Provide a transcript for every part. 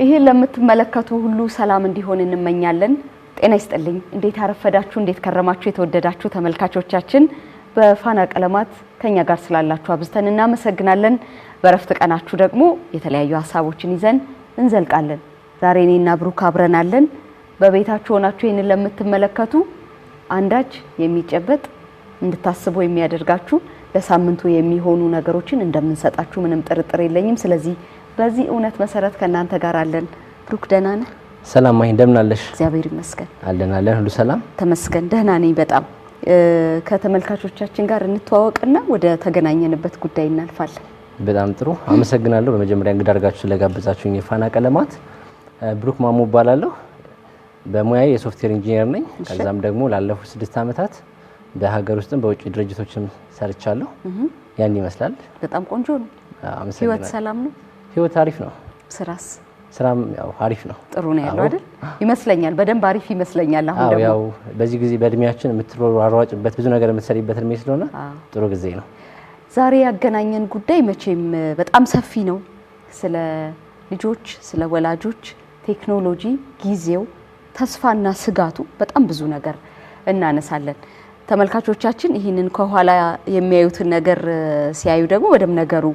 ይሄ ለምትመለከቱ ሁሉ ሰላም እንዲሆን እንመኛለን። ጤና ይስጥልኝ። እንዴት አረፈዳችሁ? እንዴት ከረማችሁ? የተወደዳችሁ ተመልካቾቻችን በፋና ቀለማት ከኛ ጋር ስላላችሁ አብዝተን እናመሰግናለን። በረፍት ቀናችሁ ደግሞ የተለያዩ ሐሳቦችን ይዘን እንዘልቃለን። ዛሬ እኔና ብሩክ አብረናለን። በቤታችሁ ሆናችሁ ይሄንን ለምትመለከቱ አንዳች የሚጨበጥ እንድታስቡ የሚያደርጋችሁ ለሳምንቱ የሚሆኑ ነገሮችን እንደምንሰጣችሁ ምንም ጥርጥር የለኝም። ስለዚህ በዚህ እውነት መሰረት ከናንተ ጋር አለን። ብሩክ ደህና ነህ? ሰላም ማይ እንደምን አለሽ? እግዚአብሔር ይመስገን አለን ሁሉ ሰላም ተመስገን ደህና ነኝ በጣም። ከተመልካቾቻችን ጋር እንተዋወቅና ወደ ተገናኘንበት ጉዳይ እናልፋለን። በጣም ጥሩ አመሰግናለሁ። በመጀመሪያ እንግዳ አድርጋችሁ ስለጋበዛችሁኝ የፋና ቀለማት ብሩክ ማሙ እባላለሁ። በሙያዬ የሶፍትዌር ኢንጂነር ነኝ። ከዛም ደግሞ ላለፉት 6 ዓመታት በሀገር ውስጥም በውጭ ድርጅቶችም ሰርቻለሁ። ያን ይመስላል። በጣም ቆንጆ ነው። ህይወት ሰላም ነው? ህይወት አሪፍ ነው። ስራም ያው አሪፍ ነው። ጥሩ ነው ያለው አይደል? ይመስለኛል በደንብ አሪፍ ይመስለኛል። አሁን ደግሞ ያው በዚህ ጊዜ በእድሜያችን የምትሯሯጭበት ብዙ ነገር የምትሰሪበት እድሜ ስለሆነ ጥሩ ጊዜ ነው። ዛሬ ያገናኘን ጉዳይ መቼም በጣም ሰፊ ነው። ስለ ልጆች፣ ስለ ወላጆች፣ ቴክኖሎጂ፣ ጊዜው፣ ተስፋና ስጋቱ በጣም ብዙ ነገር እናነሳለን። ተመልካቾቻችን ይህንን ከኋላ የሚያዩትን ነገር ሲያዩ ደግሞ ወደም ነገሩ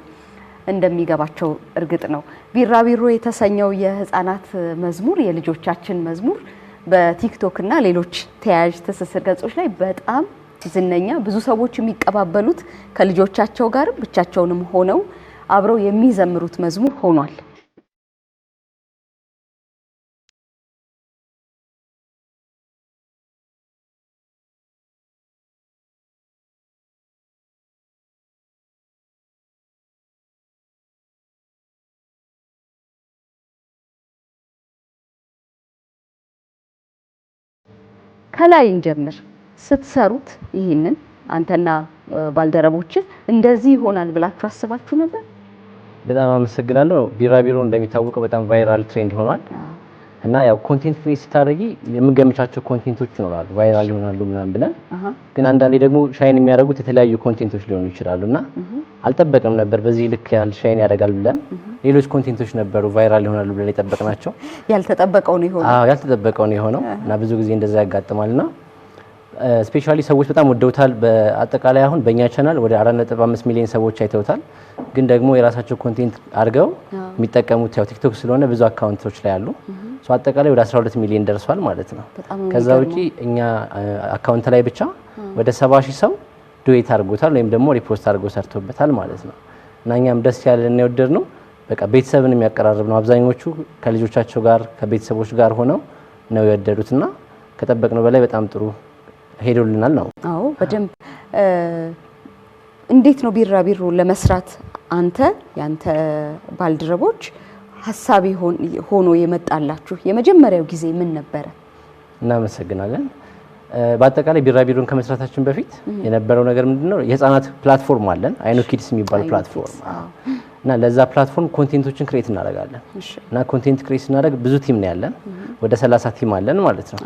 እንደሚገባቸው እርግጥ ነው። ቢራቢሮ የተሰኘው የህፃናት መዝሙር የልጆቻችን መዝሙር በቲክቶክ እና ሌሎች ተያያዥ ትስስር ገጾች ላይ በጣም ዝነኛ፣ ብዙ ሰዎች የሚቀባበሉት ከልጆቻቸው ጋር ብቻቸውንም ሆነው አብረው የሚዘምሩት መዝሙር ሆኗል። ከላይ እንጀምር። ስትሰሩት ይሄንን አንተና ባልደረቦች እንደዚህ ይሆናል ብላችሁ አስባችሁ ነበር? በጣም አመሰግናለሁ። ቢራቢሮ እንደሚታወቀው በጣም ቫይራል ትሬንድ ሆኗል እና ያው ኮንቴንት ክሬት ስታደርጊ የምንገምቻቸው ኮንቴንቶች ይኖራሉ፣ ቫይራል ይሆናሉ ምናምን ብለን ግን አንዳንዴ ደግሞ ሻይን የሚያደርጉት የተለያዩ ኮንቴንቶች ሊሆኑ ይችላሉና አልጠበቅም ነበር በዚህ ልክ ያህል ሻይን ያደርጋል ብለን። ሌሎች ኮንቴንቶች ነበሩ ቫይራል ይሆናሉ ብለን የጠበቅናቸው፣ ያልተጠበቀው ነው የሆነው እና ብዙ ጊዜ እንደዛ ያጋጥማልና ስፔሻሊ ሰዎች በጣም ወደውታል። በአጠቃላይ አሁን በእኛ ቻናል ወደ 4.5 ሚሊዮን ሰዎች አይተውታል። ግን ደግሞ የራሳቸው ኮንቴንት አድርገው የሚጠቀሙት ያው ቲክቶክ ስለሆነ ብዙ አካውንቶች ላይ አሉ። ሶ አጠቃላይ ወደ 12 ሚሊዮን ደርሷል ማለት ነው። ከዛ ውጪ እኛ አካውንት ላይ ብቻ ወደ 70,000 ሰው ዱዌት አድርጎታል ወይም ደግሞ ሪፖስት አድርጎ ሰርቶበታል ማለት ነው። እና እኛም ደስ ያለን የወደድነው በቃ ቤተሰብን የሚያቀራርብ ነው። አብዛኞቹ ከልጆቻቸው ጋር ከቤተሰቦች ጋር ሆነው ነው የወደዱትና ከጠበቅነው በላይ በጣም ጥሩ ሄዶልናል ነው። አዎ በደንብ እንዴት ነው ቢራቢሮ ለመስራት ያንተ ባልደረቦች ሐሳብ ሆኖ የመጣላችሁ የመጀመሪያው ጊዜ ምን ነበረ? እናመሰግናለን። በአጠቃላይ ቢራቢሮን ከመስራታችን በፊት የነበረው ነገር ምንድነው? የህፃናት ፕላትፎርም አለን፣ አይኖ ኪድስ የሚባል ፕላትፎርም እና ለዛ ፕላትፎርም ኮንቴንቶችን ክሬት እናደርጋለን። እና ኮንቴንት ክሬት ስናደርግ ብዙ ቲም ነው ያለን፣ ወደ 30 ቲም አለን ማለት ነው።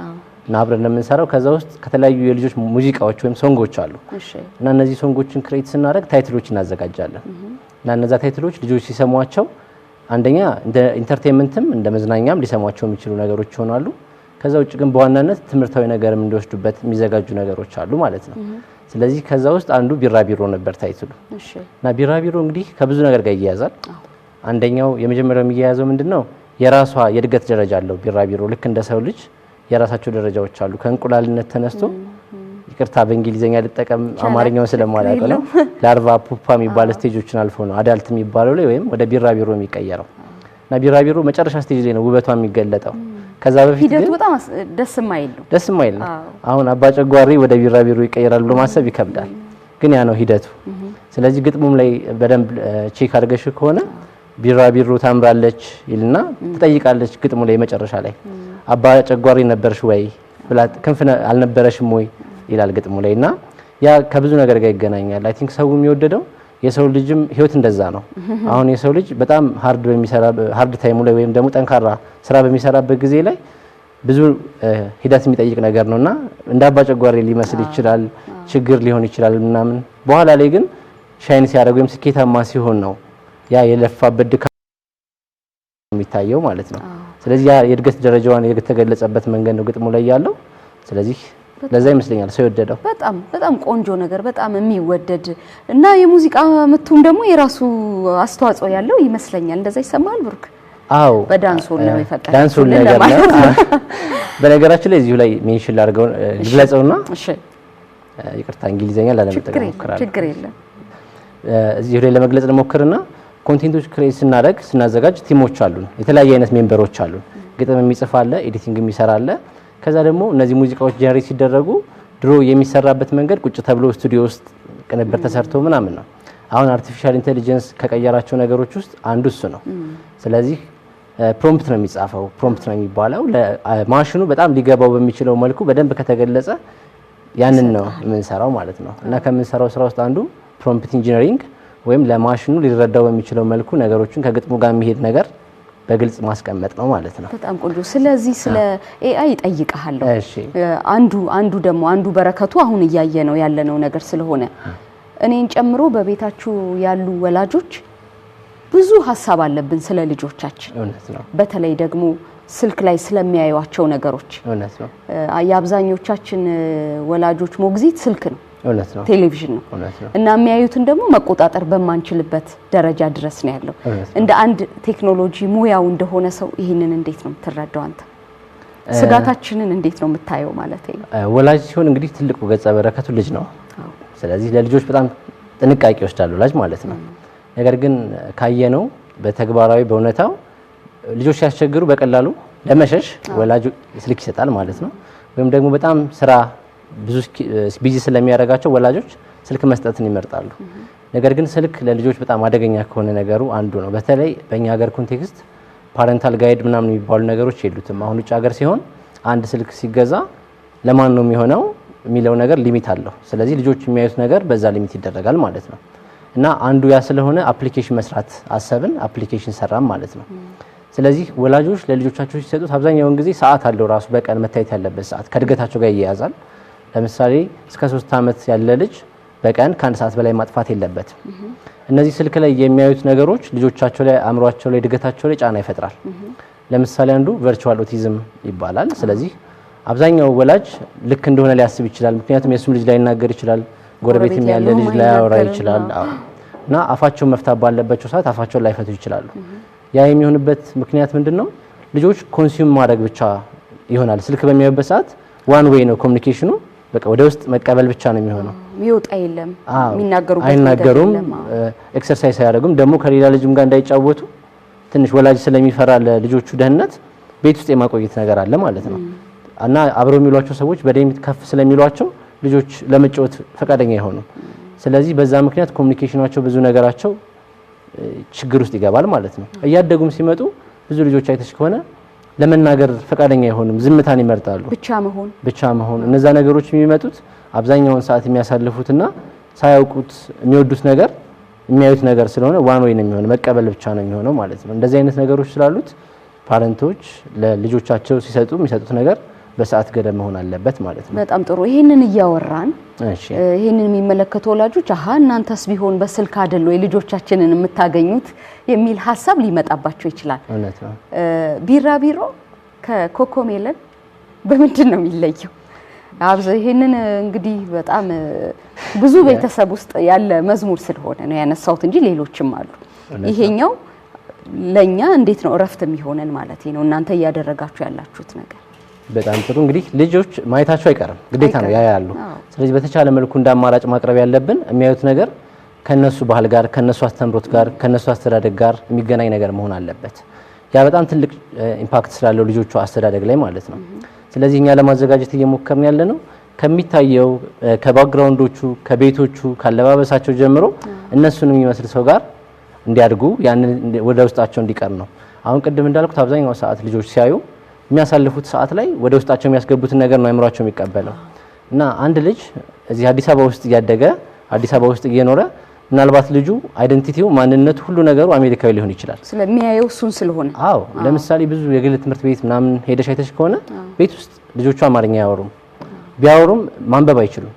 እና አብረን የምንሰራው ከዛ ውስጥ ከተለያዩ የልጆች ሙዚቃዎች ወይም ሶንጎች አሉ። እና እነዚህ ሶንጎችን ክሬት ስናደርግ ታይትሎች እናዘጋጃለን። እና እነዛ ታይትሎች ልጆች ሲሰሟቸው አንደኛ እንደ ኢንተርቴይንመንትም እንደ መዝናኛም ሊሰሟቸው የሚችሉ ነገሮች ይሆናሉ። ከዛ ውጭ ግን በዋናነት ትምህርታዊ ነገርም እንዲወስዱበት የሚዘጋጁ ነገሮች አሉ ማለት ነው። ስለዚህ ከዛ ውስጥ አንዱ ቢራቢሮ ነበር ታይትሉ። እና ቢራቢሮ እንግዲህ ከብዙ ነገር ጋር ይያያዛል። አንደኛው የመጀመሪያው የሚያያዘው ምንድነው? የራሷ የእድገት ደረጃ አለው ቢራቢሮ። ልክ እንደ ሰው ልጅ የራሳቸው ደረጃዎች አሉ። ከእንቁላልነት ተነስቶ ይቅርታ በእንግሊዘኛ ልጠቀም አማርኛውን ስለማላውቅ ነው። ላርቫ ፑፓ የሚባል ስቴጆችን አልፎ ነው አዳልት የሚባለው ላይ ወይም ወደ ቢራቢሮ የሚቀየረው። እና ቢራቢሮ መጨረሻ ስቴጅ ላይ ነው ውበቷ የሚገለጠው። ከዛ በፊት ሂደቱ በጣም ደስ የማይል ነው። አሁን አባጨጓሪ ወደ ቢራቢሮ ይቀየራል ብሎ ማሰብ ይከብዳል፣ ግን ያ ነው ሂደቱ። ስለዚህ ግጥሙም ላይ በደንብ ቼክ አድርገሽ ከሆነ ቢራቢሮ ታምራለች ይልና ትጠይቃለች ግጥሙ ላይ መጨረሻ ላይ አባጨጓሪ ነበርሽ ወይ ብላ ክንፍ አልነበረሽም ወይ ይላል ግጥሙ ላይ። እና ያ ከብዙ ነገር ጋር ይገናኛል። አይ ቲንክ ሰው የሚወደደው የሰው ልጅም ህይወት እንደዛ ነው። አሁን የሰው ልጅ በጣም ሃርድ ታይሙ ላይ ወይም ደግሞ ጠንካራ ስራ በሚሰራበት ጊዜ ላይ ብዙ ሂደት የሚጠይቅ ነገር ነውና እንደ አባጨጓሪ ሊመስል ይችላል፣ ችግር ሊሆን ይችላል ምናምን። በኋላ ላይ ግን ሻይን ሲያደርግ ወይም ስኬታማ ሲሆን ነው ያ የለፋበት የሚታየው ማለት ነው። ስለዚህ ያ የእድገት ደረጃዋን የተገለጸበት መንገድ ነው ግጥሙ ላይ ያለው። ስለዚህ ለዛ ይመስለኛል ሰው የወደደው። በጣም ቆንጆ ነገር፣ በጣም የሚወደድ እና የሙዚቃ ምቱም ደግሞ የራሱ አስተዋጽኦ ያለው ይመስለኛል። እንደዛ ይሰማል ብሩክ? አዎ፣ በዳንሶል ነው የፈጠረው። ዳንሶል ነገር ነው። በነገራችን ላይ እዚሁ ላይ ሜንሽን ላድርገው ግለጸውና፣ እሺ ይቅርታ እንግሊዘኛ ላለመጠቀም ሞክራለሁ። ችግር የለም። እዚሁ ላይ ለመግለጽ ልሞክርና ኮንቴንቶች ክሬት ስናዘጋጅ ቲሞች አሉን። የተለያየ አይነት ሜምበሮች አሉን። ግጥም የሚጽፍ አለ፣ ኤዲቲንግ የሚሰራ አለ። ከዛ ደግሞ እነዚህ ሙዚቃዎች ጀነሬት ሲደረጉ ድሮ የሚሰራበት መንገድ ቁጭ ተብሎ ስቱዲዮ ውስጥ ቅንብር ተሰርቶ ምናምን ነው። አሁን አርቲፊሻል ኢንተለጀንስ ከቀየራቸው ነገሮች ውስጥ አንዱ እሱ ነው። ስለዚህ ፕሮምፕት ነው የሚጻፈው፣ ፕሮምፕት ነው የሚባለው። ለማሽኑ በጣም ሊገባው በሚችለው መልኩ በደንብ ከተገለጸ ያንን ነው የምንሰራው ማለት ነው። እና ከምንሰራው ስራ ውስጥ አንዱ ፕሮምፕት ኢንጂነሪንግ ወይም ለማሽኑ ሊረዳው በሚችለው መልኩ ነገሮችን ከግጥሙ ጋር የሚሄድ ነገር በግልጽ ማስቀመጥ ነው ማለት ነው። በጣም ቆንጆ። ስለዚህ ስለ ኤአይ እጠይቅሃለሁ። እሺ። አንዱ በረከቱ አሁን እያየ ነው ያለነው ነገር ስለሆነ እኔን ጨምሮ በቤታችሁ ያሉ ወላጆች ብዙ ሀሳብ አለብን ስለ ልጆቻችን። እውነት ነው። በተለይ ደግሞ ስልክ ላይ ስለሚያዩዋቸው ነገሮች። እውነት ነው። የአብዛኞቻችን ወላጆች ሞግዚት ስልክ ነው። እውነት ነው። ቴሌቪዥን ነው። እውነት ነው። እና የሚያዩትን ደግሞ መቆጣጠር በማንችልበት ደረጃ ድረስ ነው ያለው። እንደ አንድ ቴክኖሎጂ ሙያው እንደሆነ ሰው ይሄንን እንዴት ነው የምትረዳው አንተ? ስጋታችንን እንዴት ነው የምታየው ማለት ነው? ወላጅ ሲሆን እንግዲህ ትልቁ ገጸ በረከቱ ልጅ ነው። ስለዚህ ለልጆች በጣም ጥንቃቄ ይወስዳሉ ወላጅ ማለት ነው። ነገር ግን ካየነው በተግባራዊ በእውነታው ልጆች ሲያስቸግሩ በቀላሉ ለመሸሽ ወላጅ ስልክ ይሰጣል ማለት ነው። ወይም ደግሞ በጣም ስራ ብዙ ቢዚ ስለሚያደርጋቸው ወላጆች ስልክ መስጠትን ይመርጣሉ። ነገር ግን ስልክ ለልጆች በጣም አደገኛ ከሆነ ነገሩ አንዱ ነው። በተለይ በእኛ ሀገር ኮንቴክስት ፓረንታል ጋይድ ምናምን የሚባሉ ነገሮች የሉትም። አሁን ውጭ ሀገር ሲሆን አንድ ስልክ ሲገዛ ለማን ነው የሚሆነው የሚለው ነገር ሊሚት አለው። ስለዚህ ልጆች የሚያዩት ነገር በዛ ሊሚት ይደረጋል ማለት ነው። እና አንዱ ያ ስለሆነ አፕሊኬሽን መስራት አሰብን፣ አፕሊኬሽን ሰራም ማለት ነው። ስለዚህ ወላጆች ለልጆቻቸው ሲሰጡት አብዛኛውን ጊዜ ሰዓት አለው ራሱ በቀን መታየት ያለበት ሰዓት ከእድገታቸው ጋር ይያያዛል። ለምሳሌ እስከ 3 ዓመት ያለ ልጅ በቀን ከ1 ሰዓት በላይ ማጥፋት የለበትም። እነዚህ ስልክ ላይ የሚያዩት ነገሮች ልጆቻቸው ላይ አእምሯቸው ላይ እድገታቸው ላይ ጫና ይፈጥራል። ለምሳሌ አንዱ ቨርቹዋል ኦቲዝም ይባላል። ስለዚህ አብዛኛው ወላጅ ልክ እንደሆነ ሊያስብ ይችላል። ምክንያቱም የሱም ልጅ ላይ ይናገር ይችላል፣ ጎረቤትም ያለ ልጅ ላይ ያወራ ይችላል። እና አፋቸውን መፍታት ባለባቸው ሰዓት አፋቸውን ላይፈቱ ይችላሉ። ያ የሚሆንበት ምክንያት ምንድነው? ልጆች ኮንሱም ማድረግ ብቻ ይሆናል። ስልክ በሚያዩበት ሰዓት ዋን ዌይ ነው ኮሚኒኬሽኑ፣ በቃ ወደ ውስጥ መቀበል ብቻ ነው የሚሆነው። ይወጣ የለም፣ የሚናገሩበት አይናገሩም፣ ኤክሰርሳይዝ አያደርጉም። ደግሞ ከሌላ ልጅም ጋር እንዳይጫወቱ ትንሽ ወላጅ ስለሚፈራ ለልጆቹ ደህንነት ቤት ውስጥ የማቆየት ነገር አለ ማለት ነው። እና አብረው የሚሏቸው ሰዎች በደንብ ከፍ ስለሚሏቸው ልጆች ለመጫወት ፈቃደኛ ይሆኑ። ስለዚህ በዛ ምክንያት ኮሚኒኬሽናቸው ብዙ ነገራቸው ችግር ውስጥ ይገባል ማለት ነው። እያደጉም ሲመጡ ብዙ ልጆች አይተሽ ከሆነ ለመናገር ፈቃደኛ አይሆኑም፣ ዝምታን ይመርጣሉ። ብቻ መሆን እነዛ ነገሮች የሚመጡት አብዛኛውን ሰዓት የሚያሳልፉትና ሳያውቁት የሚወዱት ነገር የሚያዩት ነገር ስለሆነ ዋን ዌይ ነው የሚሆነው፣ መቀበል ብቻ ነው የሚሆነው ማለት ነው። እንደዚህ አይነት ነገሮች ስላሉት ፓረንቶች ለልጆቻቸው ሲሰጡ የሚሰጡት ነገር በሰዓት ገደብ መሆን አለበት ማለት ነው። በጣም ጥሩ። ይሄንን እያወራን ይሄንን የሚመለከቱ ወላጆች እናንተስ ቢሆን በስልክ አይደል ወይ ልጆቻችንን የምታገኙት የሚል ሀሳብ ሊመጣባቸው ይችላል። እውነት ነው። ቢራቢሮ ከኮኮሜለን በምንድን ነው የሚለየው? ይሄንን እንግዲህ በጣም ብዙ ቤተሰብ ውስጥ ያለ መዝሙር ስለሆነ ነው ያነሳሁት እንጂ ሌሎችም አሉ። ይሄኛው ለኛ እንዴት ነው እረፍት የሚሆነን ማለት ነው እናንተ እያደረጋችሁ ያላችሁት ነገር? በጣም ጥሩ። እንግዲህ ልጆች ማየታቸው አይቀርም፣ ግዴታ ነው ያያሉ። ስለዚህ በተቻለ መልኩ እንደ አማራጭ ማቅረብ ያለብን የሚያዩት ነገር ከነሱ ባህል ጋር፣ ከነሱ አስተምሮት ጋር፣ ከነሱ አስተዳደግ ጋር የሚገናኝ ነገር መሆን አለበት። ያ በጣም ትልቅ ኢምፓክት ስላለው ልጆቹ አስተዳደግ ላይ ማለት ነው። ስለዚህ እኛ ለማዘጋጀት እየሞከርን ያለ ነው ከሚታየው ከባክግራውንዶቹ፣ ከቤቶቹ፣ ካለባበሳቸው ጀምሮ እነሱን የሚመስል ሰው ጋር እንዲያድጉ ያንን ወደ ውስጣቸው እንዲቀር ነው። አሁን ቅድም እንዳልኩት አብዛኛው ሰዓት ልጆች ሲያዩ የሚያሳልፉት ሰዓት ላይ ወደ ውስጣቸው የሚያስገቡትን ነገር ነው አእምሯቸው የሚቀበለው። እና አንድ ልጅ እዚህ አዲስ አበባ ውስጥ እያደገ አዲስ አበባ ውስጥ እየኖረ ምናልባት ልጁ አይደንቲቲው ማንነቱ ሁሉ ነገሩ አሜሪካዊ ሊሆን ይችላል ስለሚያየው እሱን ስለሆነ። አዎ ለምሳሌ ብዙ የግል ትምህርት ቤት ምናምን ሄደሽ አይተሽ ከሆነ ቤት ውስጥ ልጆቹ አማርኛ አያወሩም፣ ቢያወሩም ማንበብ አይችሉም።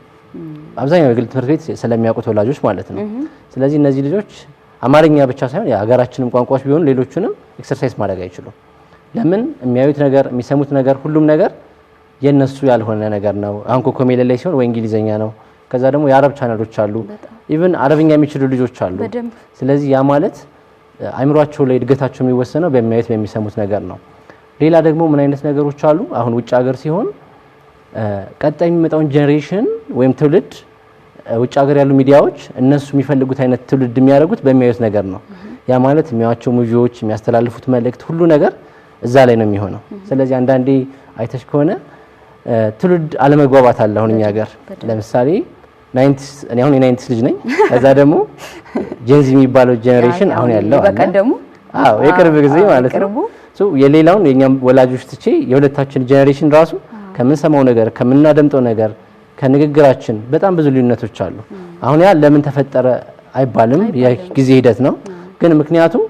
አብዛኛው የግል ትምህርት ቤት ስለሚያውቁት ወላጆች ማለት ነው። ስለዚህ እነዚህ ልጆች አማርኛ ብቻ ሳይሆን የሀገራችንም ቋንቋዎች ቢሆን ሌሎቹንም ኤክሰርሳይዝ ማድረግ አይችሉም። ለምን? የሚያዩት ነገር የሚሰሙት ነገር ሁሉም ነገር የነሱ ያልሆነ ነገር ነው። አሁን ኮኮሜሌ ላይ ሲሆን ወይ እንግሊዘኛ ነው። ከዛ ደግሞ የአረብ ቻናሎች አሉ። ኢቭን አረብኛ የሚችሉ ልጆች አሉ። ስለዚህ ያ ማለት አይምሯቸው ላይ እድገታቸው የሚወሰነው በሚያዩት በሚሰሙት ነገር ነው። ሌላ ደግሞ ምን አይነት ነገሮች አሉ? አሁን ውጭ ሀገር ሲሆን ቀጣይ የሚመጣውን ጄኔሬሽን ወይም ትውልድ ውጭ ሀገር ያሉ ሚዲያዎች እነሱ የሚፈልጉት አይነት ትውልድ የሚያደርጉት በሚያዩት ነገር ነው። ያ ማለት የሚያዩቸው ሙቪዎች፣ የሚያስተላልፉት መልእክት ሁሉ ነገር እዛ ላይ ነው የሚሆነው። ስለዚህ አንዳንዴ አይተሽ ከሆነ ትውልድ አለመግባባት አለ። አሁን እኛ ሀገር ለምሳሌ 90s እኔ አሁን የ90s ልጅ ነኝ። ከዛ ደግሞ ጄንዚ የሚባለው ጄኔሬሽን አሁን ያለው አዎ የቅርብ ጊዜ ማለት ነው። የሌላውን የኛም ወላጆች ትቼ የሁለታችን ጄኔሬሽን ራሱ ከምንሰማው ነገር ከምናደምጠው ነገር ከንግግራችን በጣም ብዙ ልዩነቶች አሉ። አሁን ያ ለምን ተፈጠረ አይባልም፣ የጊዜ ሂደት ነው። ግን ምክንያቱም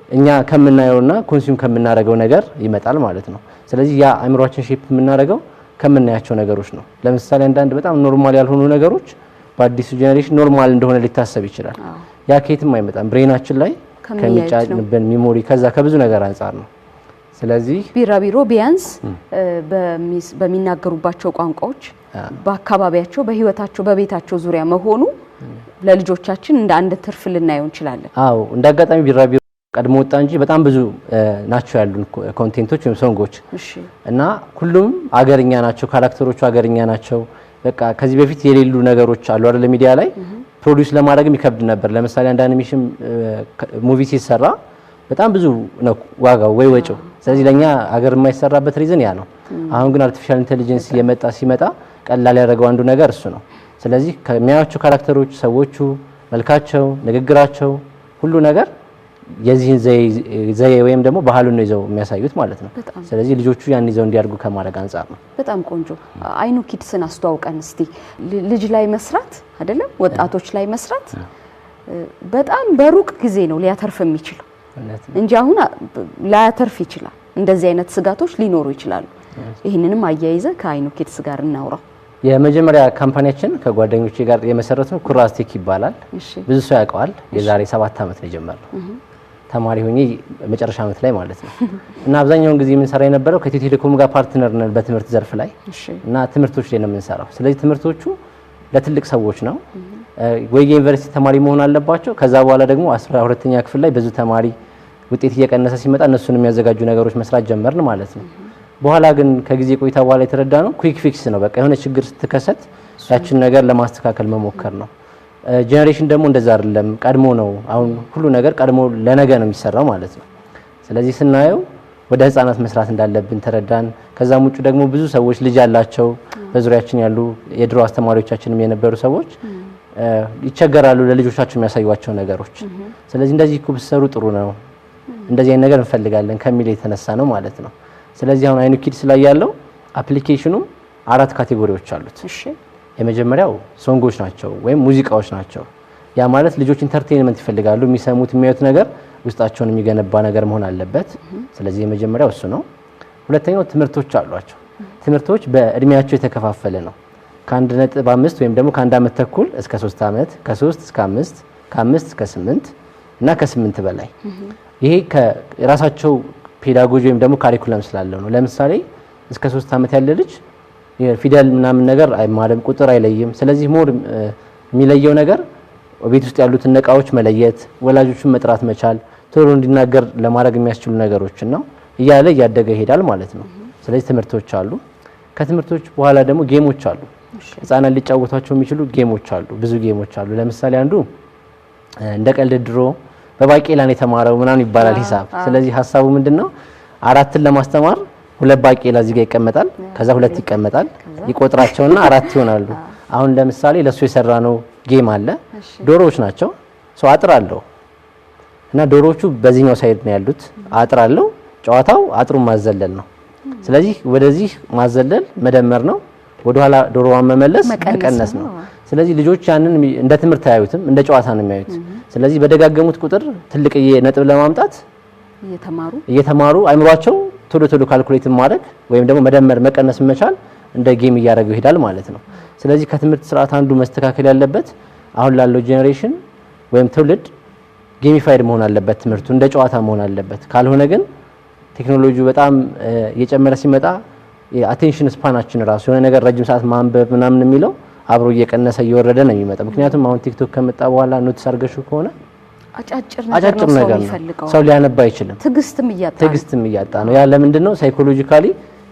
እኛ ከምናየውና ኮንሱም ከምናደርገው ነገር ይመጣል ማለት ነው። ስለዚህ ያ አእምሯችን ሼፕ የምናደርገው ከምናያቸው ነገሮች ነው። ለምሳሌ አንዳንድ በጣም ኖርማል ያልሆኑ ነገሮች በአዲሱ ጄኔሬሽን ኖርማል እንደሆነ ሊታሰብ ይችላል። ያ ከየትም አይመጣም፣ ብሬናችን ላይ ከሚጫንብን ሚሞሪ ከዛ ከብዙ ነገር አንጻር ነው። ስለዚህ ቢራቢሮ ቢያንስ በሚናገሩባቸው ቋንቋዎች በአካባቢያቸው በህይወታቸው በቤታቸው ዙሪያ መሆኑ ለልጆቻችን እንደ አንድ ትርፍ ልናየው እንችላለን። አዎ እንደ አጋጣሚ ቢራቢሮ ቀድሞ ወጣ እንጂ በጣም ብዙ ናቸው ያሉን ኮንቴንቶች ወይም ሶንጎች እና ሁሉም አገርኛ ናቸው። ካራክተሮቹ አገርኛ ናቸው። በቃ ከዚህ በፊት የሌሉ ነገሮች አሉ አይደል? ሚዲያ ላይ ፕሮዲዩስ ለማድረግም ይከብድ ነበር። ለምሳሌ አንድ አኒሜሽን ሙቪ ሲሰራ በጣም ብዙ ነው ዋጋው ወይ ወጪው። ስለዚህ ለኛ አገር የማይሰራበት ሪዝን ያ ነው። አሁን ግን አርቲፊሻል ኢንተለጀንስ ሲመጣ ቀላል ያደረገው አንዱ ነገር እሱ ነው። ስለዚህ ከሚያዩቸው ካራክተሮች፣ ሰዎቹ፣ መልካቸው፣ ንግግራቸው ሁሉ ነገር የዚህን ዘይ ወይም ደግሞ ባህሉን ነው ይዘው የሚያሳዩት ማለት ነው። ስለዚህ ልጆቹ ያን ይዘው እንዲያድጉ ከማድረግ አንጻር ነው። በጣም ቆንጆ። አይኑ ኪድስን አስተዋውቀን እስቲ። ልጅ ላይ መስራት አይደለም ወጣቶች ላይ መስራት በጣም በሩቅ ጊዜ ነው ሊያተርፍ የሚችለው እንጂ አሁን ላያተርፍ ይችላል። እንደዚህ አይነት ስጋቶች ሊኖሩ ይችላሉ። ይህንንም አያይዘ ከአይኑ ኪድስ ጋር እናውራው። የመጀመሪያ ካምፓኒያችን ከጓደኞቼ ጋር የመሰረተው ኩራስቴክ ይባላል። ብዙ ሰው ያውቀዋል። የዛሬ 7 ዓመት ነው የጀመርነው። ተማሪ ሆኜ መጨረሻ ዓመት ላይ ማለት ነው። እና አብዛኛውን ጊዜ የምንሰራ የነበረው ከኢትዮ ቴሌኮም ጋር ፓርትነር ነን በትምህርት ዘርፍ ላይ እና ትምህርቶች ላይ ነው የምንሰራው። ስለዚህ ትምህርቶቹ ለትልቅ ሰዎች ነው። ወይ የዩኒቨርሲቲ ተማሪ መሆን አለባቸው። ከዛ በኋላ ደግሞ 12ኛ ክፍል ላይ ብዙ ተማሪ ውጤት እየቀነሰ ሲመጣ እነሱን የሚያዘጋጁ ነገሮች መስራት ጀመርን ማለት ነው። በኋላ ግን ከጊዜ ቆይታ በኋላ የተረዳ ነው ኩዊክ ፊክስ ነው። በቃ የሆነ ችግር ስትከሰት ያችን ነገር ለማስተካከል መሞከር ነው። ጄኔሬሽን ደግሞ እንደዛ አይደለም፣ ቀድሞ ነው። አሁን ሁሉ ነገር ቀድሞ ለነገ ነው የሚሰራው ማለት ነው። ስለዚህ ስናየው ወደ ህፃናት መስራት እንዳለብን ተረዳን። ከዛም ውጭ ደግሞ ብዙ ሰዎች ልጅ ያላቸው በዙሪያችን ያሉ የድሮ አስተማሪዎቻችንም የነበሩ ሰዎች ይቸገራሉ ለልጆቻቸው የሚያሳዩዋቸው ነገሮች። ስለዚህ እንደዚህ እኮ ብትሰሩ ጥሩ ነው፣ እንደዚህ አይነት ነገር እንፈልጋለን ከሚል የተነሳ ነው ማለት ነው። ስለዚህ አሁን አይኑ ኪድስ ላይ ያለው አፕሊኬሽኑ 4 ካቴጎሪዎች አሉት። የመጀመሪያው ሶንጎች ናቸው ወይም ሙዚቃዎች ናቸው። ያ ማለት ልጆች ኢንተርቴይንመንት ይፈልጋሉ። የሚሰሙት የሚያዩት ነገር ውስጣቸውን የሚገነባ ነገር መሆን አለበት። ስለዚህ የመጀመሪያው እሱ ነው። ሁለተኛው ትምህርቶች አሏቸው። ትምህርቶች በእድሜያቸው የተከፋፈለ ነው። ከ1.5 ወይም ደግሞ ከ1 ዓመት ተኩል እስከ 3 ዓመት፣ ከ3 እስከ 5፣ ከ5 እስከ 8 እና ከ8 በላይ። ይሄ ከራሳቸው ፔዳጎጂ ወይም ደግሞ ካሪኩለም ስላለው ነው። ለምሳሌ እስከ 3 ዓመት ያለ ልጅ ፊደል ምናምን ነገር አይማርም፣ ቁጥር አይለይም። ስለዚህ ሞር የሚለየው ነገር ቤት ውስጥ ያሉትን እቃዎች መለየት፣ ወላጆቹን መጥራት መቻል፣ ቶሎ እንዲናገር ለማድረግ የሚያስችሉ ነገሮችን ነው። እያለ እያደገ ይሄዳል ማለት ነው። ስለዚህ ትምህርቶች አሉ። ከትምህርቶች በኋላ ደግሞ ጌሞች አሉ። ህፃናት ሊጫወቷቸው የሚችሉ ጌሞች አሉ። ብዙ ጌሞች አሉ። ለምሳሌ አንዱ እንደ ቀልድ ድሮ በባቄላን የተማረው ምናምን ይባላል ሂሳብ። ስለዚህ ሀሳቡ ምንድነው? 4ን ለማስተማር 2 ባቄላ እዚህ ጋር ይቀመጣል፣ ከዛ 2 ይቀመጣል፣ ይቆጥራቸውና 4 ይሆናሉ። አሁን ለምሳሌ ለሱ የሰራነው ጌም አለ። ዶሮዎች ናቸው። ሰው አጥር አለው እና ዶሮዎቹ በዚህኛው ሳይድ ነው ያሉት። አጥር አለው። ጨዋታው አጥሩን ማዘለል ነው። ስለዚህ ወደዚህ ማዘለል መደመር ነው፣ ወደኋላ ዶሮዋን መመለስ መቀነስ ነው። ስለዚህ ልጆች ያንን እንደ ትምህርት አያዩትም፣ እንደ ጨዋታ ነው የሚያዩት። ስለዚህ በደጋገሙት ቁጥር ትልቅዬ ነጥብ ለማምጣት እየተማሩ አይምሯቸው ቶሎ ካልኩሌት ማድረግ ወይም ደግሞ መደመር መቀነስ መቻል እንደ ጌም እያደረገው ይሄዳል ማለት ነው። ስለዚህ ከትምህርት ስርዓት አንዱ መስተካከል ያለበት አሁን ላለው ጄኔሬሽን ወይም ትውልድ ጌሚፋይድ መሆን አለበት ትምህርቱ እንደ ጨዋታ መሆን አለበት። ካልሆነ ግን ቴክኖሎጂው በጣም እየጨመረ ሲመጣ የአቴንሽን ስፓናችን ራሱ የሆነ ነገር ረጅም ሰዓት ማንበብ ምናምን የሚለው አብሮ እየቀነሰ እየወረደ ነው የሚመጣው። ምክንያቱም አሁን ቲክቶክ ከመጣ በኋላ ኖቲስ አድርገሽ ከሆነ አጫጭር ነገር ነው ሰው ሊያነባ አይችልም። ትዕግስትም እያጣ ነው። ያ ለምንድን ነው? ሳይኮሎጂካሊ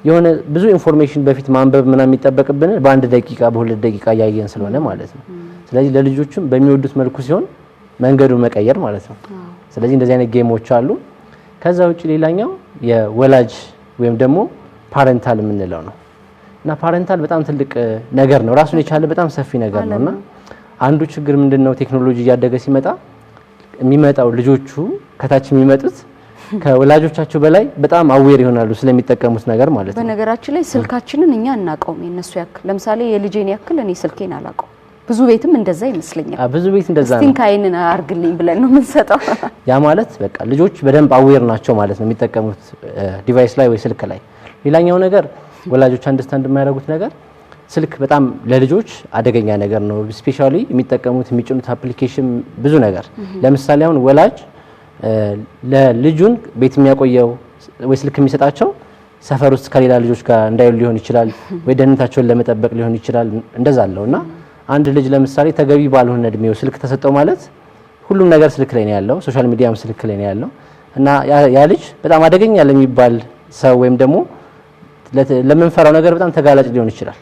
የሆነ ብዙ ኢንፎርሜሽን በፊት ማንበብ ምናምን የሚጠበቅብን በአንድ ደቂቃ በሁለት ደቂቃ እያየን ስለሆነ ማለት ነው። ስለዚህ ለልጆችም በሚወዱት መልኩ ሲሆን መንገዱ መቀየር ማለት ነው። ስለዚህ እንደዚህ አይነት ጌሞች አሉ። ከዛ ውጪ ሌላኛው የወላጅ ወይም ደግሞ ፓረንታል የምንለው ነው እና ፓረንታል በጣም ትልቅ ነገር ነው። ራሱን የቻለ በጣም ሰፊ ነገር ነውና አንዱ ችግር ምንድነው? ቴክኖሎጂ እያደገ ሲመጣ የሚመጣው ልጆቹ ከታች የሚመጡት ከወላጆቻቸው በላይ በጣም አዌር ይሆናሉ ስለሚጠቀሙት ነገር ማለት ነው። በነገራችን ላይ ስልካችንን እኛ እናቀውም የነሱ ያክል። ለምሳሌ የልጄን ያክል እኔ ስልኬን አላቀው። ብዙ ቤትም እንደዛ ይመስለኛል። ብዙ ቤት እንደዛ ነው። ስቲንካይንን አርግልኝ ብለን ነው የምንሰጠው። ያ ማለት በቃ ልጆች በደንብ አዌር ናቸው ማለት ነው የሚጠቀሙት ዲቫይስ ላይ ወይ ስልክ ላይ። ሌላኛው ነገር ወላጆች አንደርስታንድ የማያደርጉት ነገር ስልክ በጣም ለልጆች አደገኛ ነገር ነው። ስፔሻሊ የሚጠቀሙት የሚጭኑት አፕሊኬሽን ብዙ ነገር። ለምሳሌ አሁን ወላጅ ለልጁን ቤት የሚያቆየው ወይ ስልክ የሚሰጣቸው ሰፈር ውስጥ ከሌላ ልጆች ጋር እንዳይሉ ሊሆን ይችላል፣ ወይ ደህንነታቸውን ለመጠበቅ ሊሆን ይችላል። እንደዛ አለውና አንድ ልጅ ለምሳሌ ተገቢ ባልሆነ እድሜው ስልክ ተሰጠው ማለት ሁሉም ነገር ስልክ ላይ ነው ያለው፣ ሶሻል ሚዲያም ስልክ ላይ ነው ያለው እና ያ ልጅ በጣም አደገኛ ለሚባል ሰው ወይም ደግሞ ለምንፈራው ነገር በጣም ተጋላጭ ሊሆን ይችላል።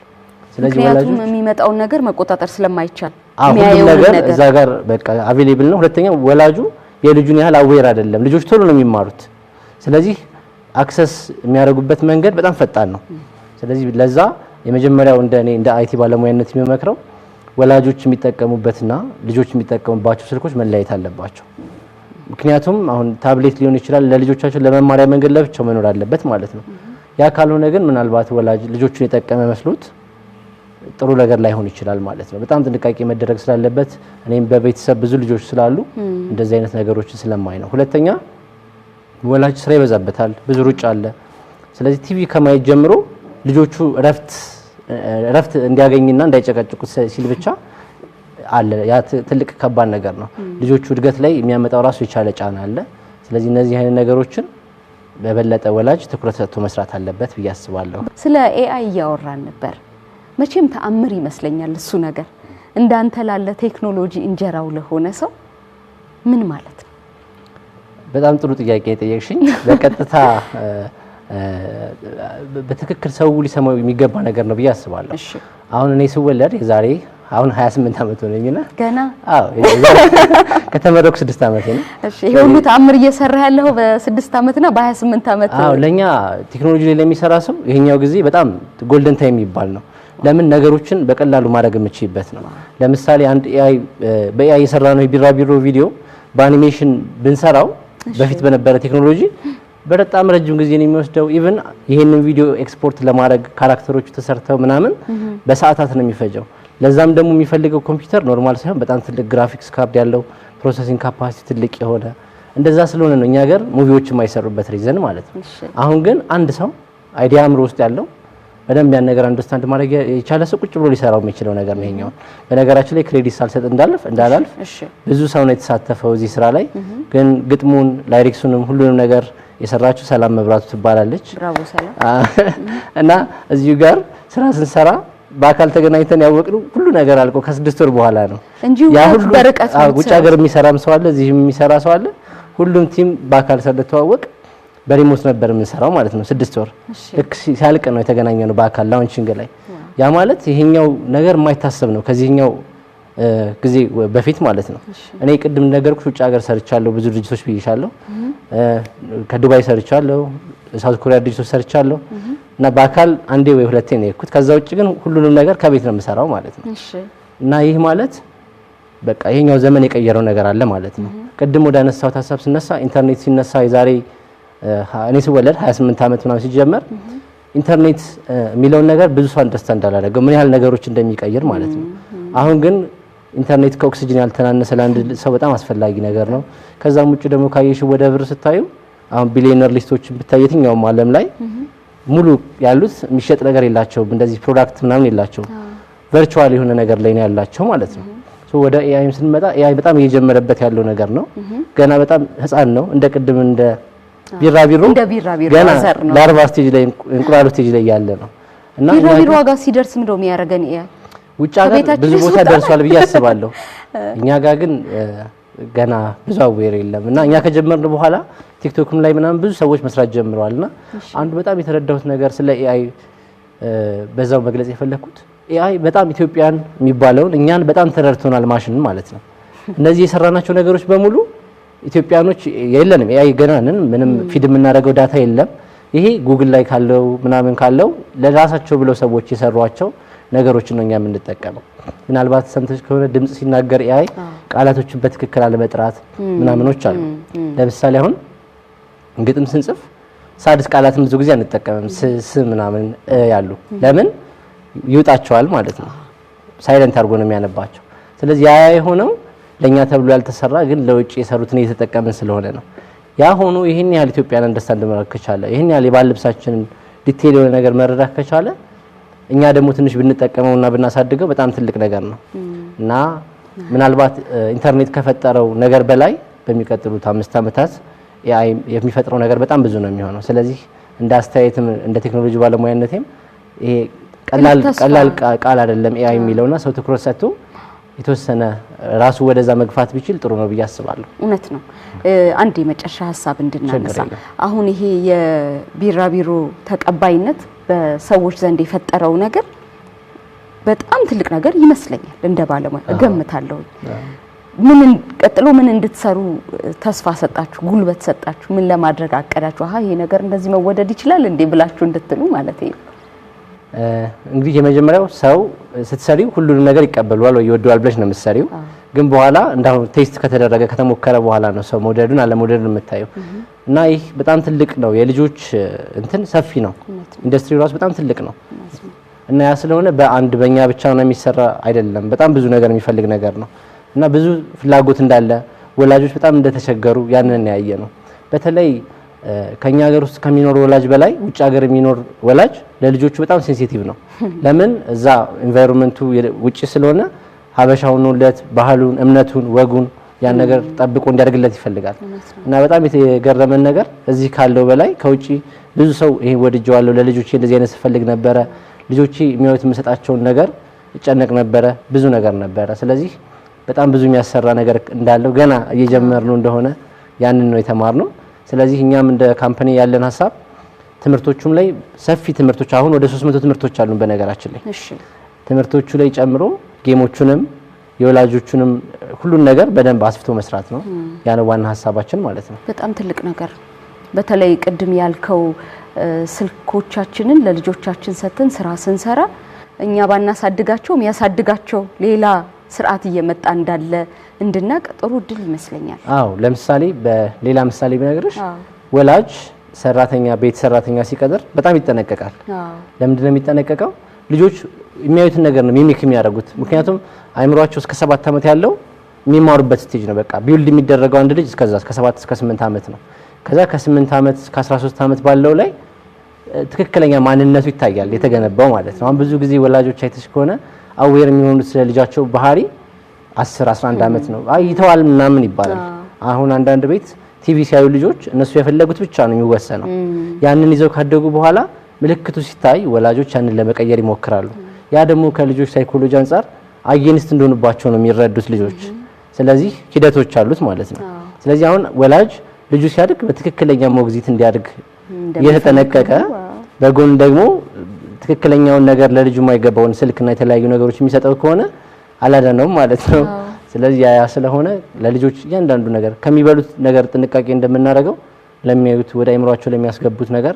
ስለዚህ ወላጆች የሚመጣውን ነገር መቆጣጠር ስለማይቻል ሁሉም ነገር እዛ ጋር በቃ አቬሌብል ነው። ሁለተኛው ወላጁ የልጁን ያህል አዌር አይደለም። ልጆች ቶሎ ነው የሚማሩት። ስለዚህ አክሰስ የሚያደርጉበት መንገድ በጣም ፈጣን ነው። ስለዚህ ለዛ የመጀመሪያው እንደ አይቲ ባለሙያነት የሚመክረው ወላጆች የሚጠቀሙበትና ልጆች የሚጠቀሙባቸው ስልኮች መለያየት አለባቸው። ምክንያቱም አሁን ታብሌት ሊሆን ይችላል ለልጆቻቸው ለመማሪያ መንገድ ለብቻው መኖር አለበት ማለት ነው። ያ ካልሆነ ግን ምናልባት ወላጅ ልጆቹን የጠቀመ መስሎት ጥሩ ነገር ላይሆን ይችላል ማለት ነው። በጣም ጥንቃቄ መደረግ ስላለበት እኔም በቤተሰብ ብዙ ልጆች ስላሉ እንደዚህ አይነት ነገሮችን ስለማይ ነው። ሁለተኛ ወላጅ ስራ ይበዛበታል፣ ብዙ ሩጫ አለ። ስለዚህ ቲቪ ከማየት ጀምሮ ልጆቹ እረፍት እንዲያገኝና እንዳይጨቀጭቁት ሲል ብቻ አለ። ያ ትልቅ ከባድ ነገር ነው። ልጆቹ እድገት ላይ የሚያመጣው ራሱ የቻለ ጫና አለ። ስለዚህ እነዚህ አይነት ነገሮችን በበለጠ ወላጅ ትኩረት ሰጥቶ መስራት አለበት ብዬ አስባለሁ። ስለ ኤአይ እያወራን ነበር። መቼም ተአምር ይመስለኛል እሱ ነገር። እንዳንተ ላለ ቴክኖሎጂ እንጀራው ለሆነ ሰው ምን ማለት ነው? በጣም ጥሩ ጥያቄ የጠየቅሽኝ። በቀጥታ በትክክል ሰው ሊሰማው የሚገባ ነገር ነው ብዬ አስባለሁ። አሁን እኔ ስወለድ የዛሬ 28 ዓመት ሆነኝና ገና ከተመረኩ 6 ዓመቴ ነው። እሺ ይሄ ሁሉ ተአምር እየሰራ ያለው በ6 ዓመትና በ28 ዓመት። ለኛ ቴክኖሎጂ ላይ ለሚሰራ ሰው ይሄኛው ጊዜ በጣም ጎልደን ታይም የሚባል ነው። ለምን ነገሮችን በቀላሉ ማድረግ የምችልበት ነው። ለምሳሌ አንድ በኤአይ የሰራ ነው የቢራቢሮ ቪዲዮ በአኒሜሽን ብንሰራው በፊት በነበረ ቴክኖሎጂ በጣም ረጅም ጊዜ ነው የሚወስደው። ኢቭን ይሄንን ቪዲዮ ኤክስፖርት ለማድረግ ካራክተሮቹ ተሰርተው ምናምን በሰዓታት ነው የሚፈጀው። ለዛም ደግሞ የሚፈልገው ኮምፒውተር ኖርማል ሳይሆን በጣም ትልቅ ግራፊክስ ካርድ ያለው ፕሮሰሲንግ ካፓሲቲ ትልቅ የሆነ እንደዛ ስለሆነ ነው እኛ ሀገር ሙቪዎች የማይሰሩበት ሪዝን ማለት ነው። አሁን ግን አንድ ሰው አይዲያ አምሮ ውስጥ ያለው በደንብ ያን ነገር አንደርስታንድ ማድረግ የቻለ ሰው ቁጭ ብሎ ሊሰራው የሚችለው ነገር ነው ይሄኛው። በነገራችን ላይ ክሬዲት ሳልሰጥ እንዳላልፍ ብዙ ሰው ነው የተሳተፈው እዚህ ስራ ላይ። ግን ግጥሙን ላይሪክሱንም ሁሉንም ነገር የሰራችው ሰላም መብራቱ ትባላለች። ብራቮ ሰላም። እና እዚሁ ጋር ስራ ስንሰራ በአካል ተገናኝተን ያወቅነው ሁሉ ነገር አልቆ ከ6 ወር በኋላ ነው እንጂ በርቀት ውጭ ሀገር የሚሰራም ሰው አለ፣ እዚህ የሚሰራ ሰው አለ። ሁሉም ቲም በአካል ስለተዋወቅ በሪሞት ነበር የምንሰራው ማለት ነው 6 ወር። ልክ ሲያልቅ ነው የተገናኘነው በአካል ላውንቺንግ ላይ። ያ ማለት ይሄኛው ነገር የማይታሰብ ነው ከዚህኛው ጊዜ በፊት ማለት ነው። እኔ ቅድም ነገርኩሽ ውጭ ሀገር ሰርቻለሁ፣ ብዙ ድርጅቶች ብዬሻለሁ። ከዱባይ ሰርቻለሁ፣ ሳውዝ ኮሪያ ድርጅቶች ሰርቻለሁ እና በአካል አንዴ ወይ ሁለቴ ነው የሄድኩት። ከዛ ውጭ ግን ሁሉንም ነገር ከቤት ነው የምሰራው ማለት ነው። እና ይህ ማለት በቃ ይሄኛው ዘመን የቀየረው ነገር አለ ማለት ነው። ቅድም ወደ አነሳው ሐሳብ ስነሳ ኢንተርኔት ሲነሳ የዛሬ እኔ ስወለድ 28 ዓመት ምናምን ሲጀመር ኢንተርኔት የሚለውን ነገር ብዙ ሰው አንደርስታንድ አላደረገው ምን ያህል ነገሮች እንደሚቀይር ማለት ነው። አሁን ግን ኢንተርኔት ከኦክሲጅን ያልተናነሰ ለአንድ ሰው በጣም አስፈላጊ ነገር ነው። ከዛም ውጭ ደግሞ ካየሽ ወደ ብር ስታዩ አሁን ቢሊየነር ሊስቶችን ብታይ የትኛውም ዓለም ላይ ሙሉ ያሉት የሚሸጥ ነገር የላቸውም፣ እንደዚህ ፕሮዳክት ምናምን የላቸውም። ቨርቹዋል የሆነ ነገር ላይ ነው ያላቸው ማለት ነው። ወደ ኤአይም ስንመጣ ኤአይ በጣም እየጀመረበት ያለው ነገር ነው። ገና በጣም ህፃን ነው። እንደ ቅድም እንደ ቢራቢሮ ገና ላርቫ ስቴጅ ላይ እንቁላሉ ስቴጅ ላይ ያለ ነው እና ቢራቢሮ ዋጋ ሲደርስ ምንድነው የሚያደርገን? ኤአይ ውጭ ሀገር ብዙ ቦታ ደርሷል ብዬ አስባለሁ። እኛ ጋር ግን ገና ብዙ አዌር የለም እና እኛ ከጀመርን በኋላ ቲክቶክም ላይ ምናምን ብዙ ሰዎች መስራት ጀምረዋልና አንዱ በጣም የተረዳሁት ነገር ስለ ኤአይ በዛው መግለጽ የፈለኩት ኤአይ በጣም ኢትዮጵያን የሚባለውን እኛን በጣም ተረድቶናል፣ ማሽንን ማለት ነው። እነዚህ የሰራናቸው ነገሮች በሙሉ ኢትዮጵያኖች የለንም፣ ኤአይ ገና ነን፣ ምንም ፊድ የምናደርገው ዳታ የለም። ይሄ ጉግል ላይ ካለው ምናምን ካለው ለራሳቸው ብለው ሰዎች የሰሯቸው ነገሮችን ነው እኛ የምንጠቀመው። ምናልባት ሰምተሽ ከሆነ ድምጽ ሲናገር ኤአይ ቃላቶችን በትክክል አለመጥራት ምናምኖች አሉ። ለምሳሌ አሁን ግጥም ስንጽፍ ሳድስ ቃላትን ብዙ ጊዜ አንጠቀምም፣ ስ ምናምን ያሉ ለምን ይውጣቸዋል ማለት ነው። ሳይለንት አድርጎ ነው የሚያነባቸው። ስለዚህ ያ የሆነው ለኛ ተብሎ ያልተሰራ ግን ለውጭ የሰሩትን እየተጠቀምን ስለሆነ ነው። ያ ሆኖ ይሄን ያህል ኢትዮጵያን አንደርስታንድ ማድረግ ከቻለ፣ ይሄን ያህል የባህል ልብሳችንን ዲቴል የሆነ ነገር መረዳት ከቻለ እኛ ደግሞ ትንሽ ብንጠቀመውና ብናሳድገው በጣም ትልቅ ነገር ነው እና ምናልባት ኢንተርኔት ከፈጠረው ነገር በላይ በሚቀጥሉት 5 ዓመታት ኤአይ የሚፈጥረው ነገር በጣም ብዙ ነው የሚሆነው። ስለዚህ እንደ አስተያየትም እንደ ቴክኖሎጂ ባለሙያነቴም ይሄ ቀላል ቃል አይደለም ኤአይ የሚለውና ሰው ትኩረት ሰጥቶ የተወሰነ ራሱ ወደዛ መግፋት ቢችል ጥሩ ነው ብዬ አስባለሁ። እውነት ነው። አንድ የመጨረሻ ሀሳብ እንድናነሳ አሁን ይሄ የቢራቢሮ ተቀባይነት በሰዎች ዘንድ የፈጠረው ነገር በጣም ትልቅ ነገር ይመስለኛል። እንደ ባለሙያ እገምታለሁ። ቀጥሎ ምን እንድትሰሩ ተስፋ ሰጣችሁ፣ ጉልበት ሰጣችሁ፣ ምን ለማድረግ አቀዳችሁ? ይሄ ነገር እንደዚህ መወደድ ይችላል እንዴ ብላችሁ እንድትሉ ማለት ነው። እንግዲህ የመጀመሪያው ሰው ስትሰሪው ሁሉንም ነገር ይቀበሏል ወይ ይወደዋል ብለሽ ነው የምትሰሪው። ግን በኋላ እንዳው ቴስት ከተደረገ ከተሞከረ በኋላ ነው ሰው መውደዱን አለመውደዱን የምታየው እና ይህ በጣም ትልቅ ነው። የልጆች እንትን ሰፊ ነው። ኢንዱስትሪው ራሱ በጣም ትልቅ ነው እና ያ ስለሆነ በአንድ በእኛ ብቻ ነው የሚሰራ አይደለም። በጣም ብዙ ነገር የሚፈልግ ነገር ነው እና ብዙ ፍላጎት እንዳለ ወላጆች በጣም እንደተቸገሩ ያንን ያየ ነው። በተለይ ከኛ ሀገር ውስጥ ከሚኖር ወላጅ በላይ ውጭ ሀገር የሚኖር ወላጅ ለልጆቹ በጣም ሴንሲቲቭ ነው። ለምን እዛ ኤንቫይሮንመንቱ ውጭ ስለሆነ ሀበሻውን ወለት ባህሉን፣ እምነቱን፣ ወጉን ያን ነገር ጠብቆ እንዲያደርግለት ይፈልጋል እና በጣም የተገረመን ነገር እዚህ ካለው በላይ ከውጭ ብዙ ሰው ይሄ ወድጄዋለሁ፣ ለልጆቼ እንደዚህ አይነት ፈልግ ነበረ፣ ልጆቼ የሚያዩት የምሰጣቸውን ነገር እጨነቅ ነበረ፣ ብዙ ነገር ነበረ። ስለዚህ በጣም ብዙ የሚያሰራ ነገር እንዳለው ገና እየጀመርነው እንደሆነ ያንን ነው የተማርነው። ስለዚህ እኛም እንደ ካምፓኒ ያለን ሀሳብ ትምህርቶቹም ላይ ሰፊ ትምህርቶች አሁን ወደ 300 ትምህርቶች አሉን በነገራችን ላይ። ትምህርቶቹ ላይ ጨምሮ ጌሞቹንም የወላጆቹንም ሁሉን ነገር በደንብ አስፍቶ መስራት ነው። ያን ዋና ሀሳባችን ማለት ነው። በጣም ትልቅ ነገር። በተለይ ቅድም ያልከው ስልኮቻችንን ለልጆቻችን ሰጥተን ስራ ስንሰራ እኛ ባናሳድጋቸው የሚያሳድጋቸው ሌላ ስርዓት እየመጣ እንዳለ እንድናቅ ጥሩ እድል ይመስለኛል። አዎ፣ ለምሳሌ በሌላ ምሳሌ ብነግርሽ ወላጅ ሰራተኛ ቤት ሰራተኛ ሲቀጥር በጣም ይጠነቀቃል። ለምንድን ነው የሚጠነቀቀው? ልጆች የሚያዩትን ነገር ነው ሚሚክ የሚያደርጉት። ምክንያቱም አይምሯቸው እስከ 7 ዓመት ያለው የሚማሩበት ስቴጅ ነው። በቃ ቢውልድ የሚደረገው አንድ ልጅ እስከ 7 እስከ 8 ዓመት ነው። ከዛ ከ8 ዓመት እስከ 13 ዓመት ባለው ላይ ትክክለኛ ማንነቱ ይታያል፣ የተገነባው ማለት ነው። አሁን ብዙ ጊዜ ወላጆች አይተሽ ከሆነ አዌር የሚሆኑት ስለ ልጃቸው ባህሪ 10 11 ዓመት ነው አይተዋል ምናምን ይባላል። አሁን አንዳንድ ቤት ቲቪ ሲያዩ ልጆች እነሱ የፈለጉት ብቻ ነው የሚወሰነው። ያንን ይዘው ካደጉ በኋላ ምልክቱ ሲታይ ወላጆች ያንን ለመቀየር ይሞክራሉ። ያ ደግሞ ከልጆች ሳይኮሎጂ አንፃር አጌንስት እንደሆኑባቸው ነው የሚረዱት ልጆች። ስለዚህ ሂደቶች አሉት ማለት ነው። ስለዚህ አሁን ወላጅ ልጁ ሲያድግ በትክክለኛ ሞግዚት እንዲያድግ እየተጠነቀቀ በጎን ደግሞ ትክክለኛውን ነገር ለልጁ የማይገባውን ስልክና የተለያዩ ነገሮች የሚሰጠው ከሆነ አላዳነውም ማለት ነው። ስለዚህ ያ ስለሆነ ለልጆች እያንዳንዱ ነገር ከሚበሉት ነገር ጥንቃቄ እንደምናደርገው ለሚያዩት ወደ አይምሯቸው ለሚያስገቡት ነገር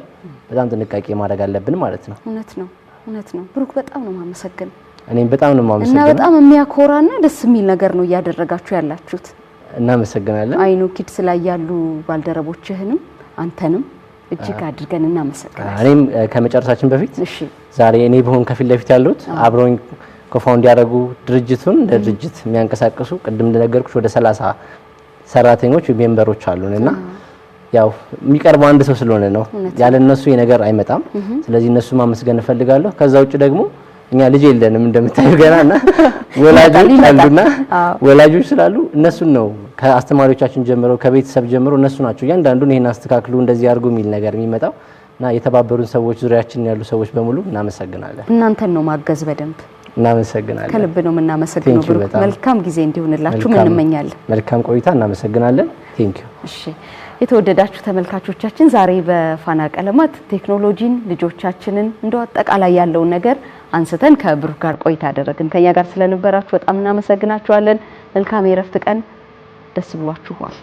በጣም ጥንቃቄ ማድረግ አለብን ማለት ነው። እውነት ነው። ብሩክ በጣም ነው የማመሰግን። እኔም በጣም ነው የማመሰግነው እና በጣም የሚያኮራና ደስ የሚል ነገር ነው እያደረጋችሁ ያላችሁት። እናመሰግናለን። አይኑ ኪድስ ላይ ያሉ ባልደረቦችህንም አንተንም እጅግ አድርገን እናመሰግናለን። እኔም ከመጨረሳችን በፊት ዛሬ እኔ በሆን ከፊት ለፊት ያሉት አብሮኝ ኮፋውንድ ያደረጉ ድርጅቱን እንደ ድርጅት የሚያንቀሳቅሱ ቅድም እንደነገርኩሽ ወደ 30 ሰራተኞች ወይ ሜምበሮች አሉንና ያው የሚቀርበው አንድ ሰው ስለሆነ ነው ያለ እነሱ የነገር አይመጣም። ስለዚህ እነሱ ማመስገን እፈልጋለሁ። ከዛ ውጭ ደግሞ እኛ ልጅ የለንም እንደምታዩ ገናና ወላጆች አሉና ወላጆች ስላሉ እነሱን ነው ከአስተማሪዎቻችን ጀምሮ ከቤተሰብ ጀምሮ እነሱ ናቸው እያንዳንዱን ይሄን አስተካክሉ እንደዚህ አድርጉ የሚል ነገር የሚመጣው እና የተባበሩን ሰዎች ዙሪያችን ያሉ ሰዎች በሙሉ እናመሰግናለን። እናንተን ነው ማገዝ በደንብ እናመሰግናለን። ከልብ ነው የምናመሰግነው። ብሩክ መልካም ጊዜ እንዲሆንላችሁ እንመኛለን። መልካም ቆይታ። እናመሰግናለን። ቴንክ ዩ። እሺ የተወደዳችሁ ተመልካቾቻችን ዛሬ በፋና ቀለማት ቴክኖሎጂን ልጆቻችንን እንደው አጠቃላይ ያለውን ነገር አንስተን ከብሩክ ጋር ቆይታ አደረግን። ከኛ ጋር ስለነበራችሁ በጣም እናመሰግናችኋለን። መልካም የረፍት ቀን። ደስ ብሏችኋል።